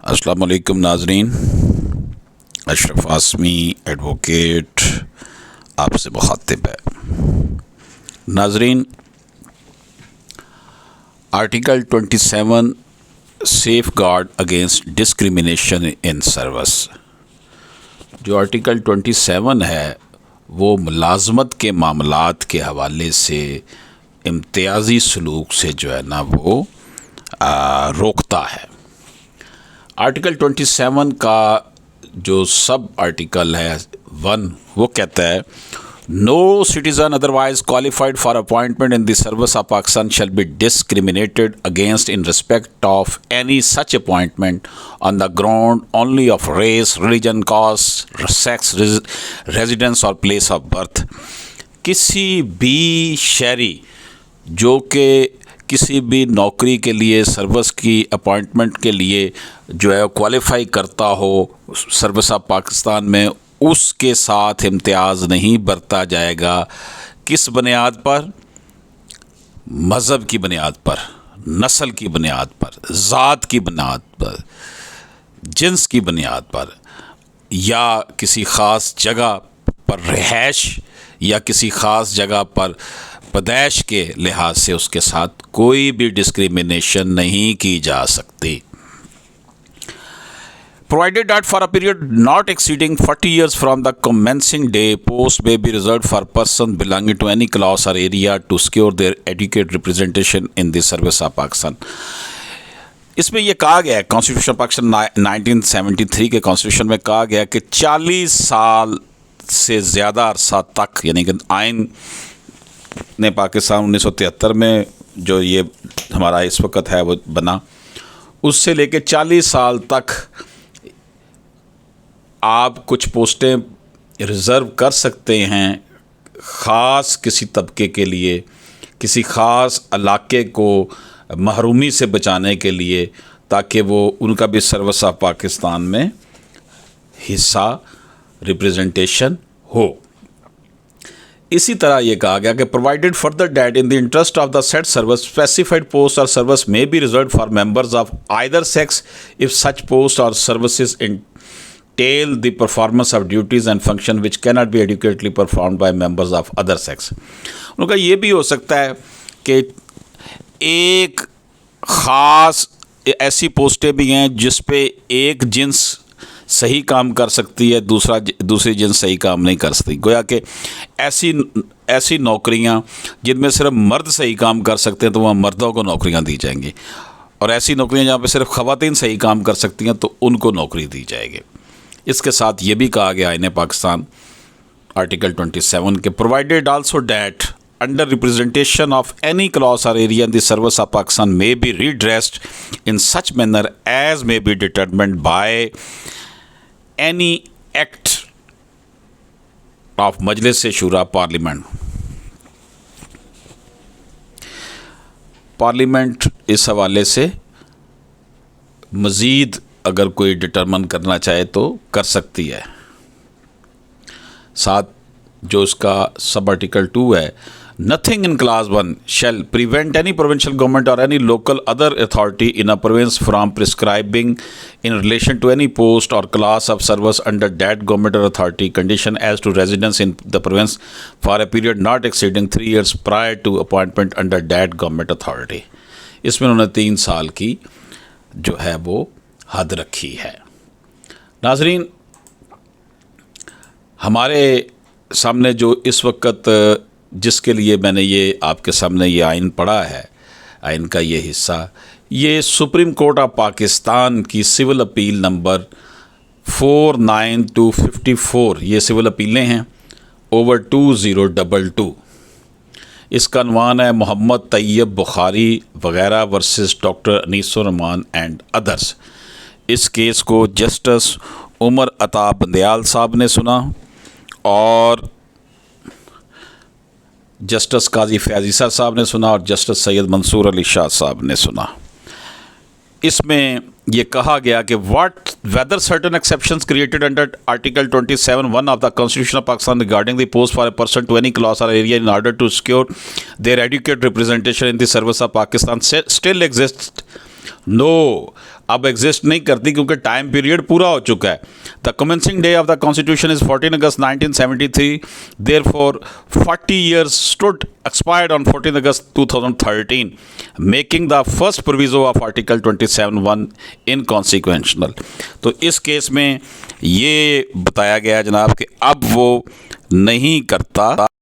अस्सलाम वालेकुम नाजरीन। अशरफ आसमी एडवोकेट आपसे मुखातिब है। नाजरीन, article 27 safe guard against discrimination in service, जो आर्टिकल 27 है वो मुलाजमत के मामलात के हवाले से इम्तियाज़ी सलूक से जो है ना वो रोकता है। आर्टिकल 27 का जो सब आर्टिकल है 1 वो कहता है no citizen otherwise qualified for appointment in the service of Pakistan shall be discriminated against in respect of any such appointment on the ground only of race, religion, caste, sex, residence और place of birth. किसी भी शहरी जो कि किसी भी नौकरी के लिए, सर्विस की अपॉइंटमेंट के लिए जो है क्वालिफाई करता हो सर्विस ऑफ पाकिस्तान में, उसके साथ इम्तियाज़ नहीं बरता जाएगा। किस बुनियाद पर? मज़हब की बुनियाद पर, नस्ल की बुनियाद पर, ज़ात की बुनियाद पर, जिन्स की बुनियाद पर, या किसी ख़ास जगह पर रिहाइश या किसी ख़ास जगह पर पैदाइश के लिहाज से उसके साथ कोई भी डिस्क्रिमिनेशन नहीं की जा सकती। Provided that for a period not exceeding 40 years from the commencing day, post may be reserved for persons belonging to any class or area to secure their adequate representation in the service of Pakistan. इसमें यह कहा गया है, constitution Pakistan 1973 के constitution में कहा गया कि 40 साल से ज़्यादा अरसा तक, यानी कि आइन ने पाकिस्तान 1973 में जो ये हमारा इस वक्त है वो बना, उससे लेके 40 साल तक आप कुछ पोस्टें रिज़र्व कर सकते हैं ख़ास किसी तबके के लिए, किसी ख़ास इलाके को महरूमी से बचाने के लिए, ताकि वो उनका भी सर्विस ऑफ पाकिस्तान में हिस्सा, रिप्रेजेंटेशन हो। इसी तरह ये कहा गया कि provided further that in the interest of the set service specified post or service may be reserve for members of either sex if such post or services entail the performance of duties and function which cannot be adequately performed by members of other sex। उनका ये भी हो सकता है कि एक ख़ास ऐसी पोस्टें भी हैं जिस पे एक जिन्स सही काम कर सकती है, दूसरी जिन्स सही काम नहीं कर सकती। गोया कि ऐसी नौकरियां जिनमें सिर्फ मर्द सही काम कर सकते हैं तो वहाँ मर्दों को नौकरियां दी जाएंगी, और ऐसी नौकरियां जहाँ पे सिर्फ ख़वातीन सही काम कर सकती हैं तो उनको नौकरी दी जाएगी। इसके साथ ये भी कहा गया आईन पाकिस्तान आर्टिकल 27 के provided also that under representation of any class or area in the service of Pakistan may be redressed in such manner as may be determined by any act of Majlis Shura parliament. Parliament इस हवाले से मज़ीद अगर कोई determine करना चाहे तो कर सकती है। साथ जो इसका सब आर्टिकल 2 है, nothing in clause 1 shall prevent any provincial government or any local other authority in a province from prescribing in relation to any post or class of service under that government or authority condition as to residence in the province for a period not exceeding 3 years prior to appointment under that government authority. इसमें उन्होंने 3 साल की जो है वो हद रखी है। नाजरीन, हमारे सामने जो इस वक्त जिसके लिए मैंने ये आपके सामने ये आइन पढ़ा है, आइन का ये हिस्सा, ये सुप्रीम कोर्ट ऑफ पाकिस्तान की सिविल अपील नंबर 49254, ये सिविल अपीलें हैं ओवर 2022। इसका अनवान है मोहम्मद तैयब बुखारी वगैरह versus doctor Anisur Rahman and others. इस केस को जस्टिस उमर अता बंदयाल साहब ने सुना और जस्टिस काजी फैज़ीसा साहब ने सुना और जस्टिस सैयद मंसूर अली शाह साहब ने सुना। इसमें यह कहा गया कि what whether certain exceptions created under article 27(1) of the constitution of Pakistan regarding the post for a person to any class or area in order to secure their adequate representation in the service of Pakistan still exist no اب exist نہیں کرتی کیونکہ time period پورا ہو چکا ہے. The commencing day of the constitution is 14 August 1973. There for 40 years stood expired on 14 August 2013, making the first proviso of Article 27(1) inconsequential. تو اس case میں یہ بتایا گیا جناب کہ اب وہ نہیں کرتا.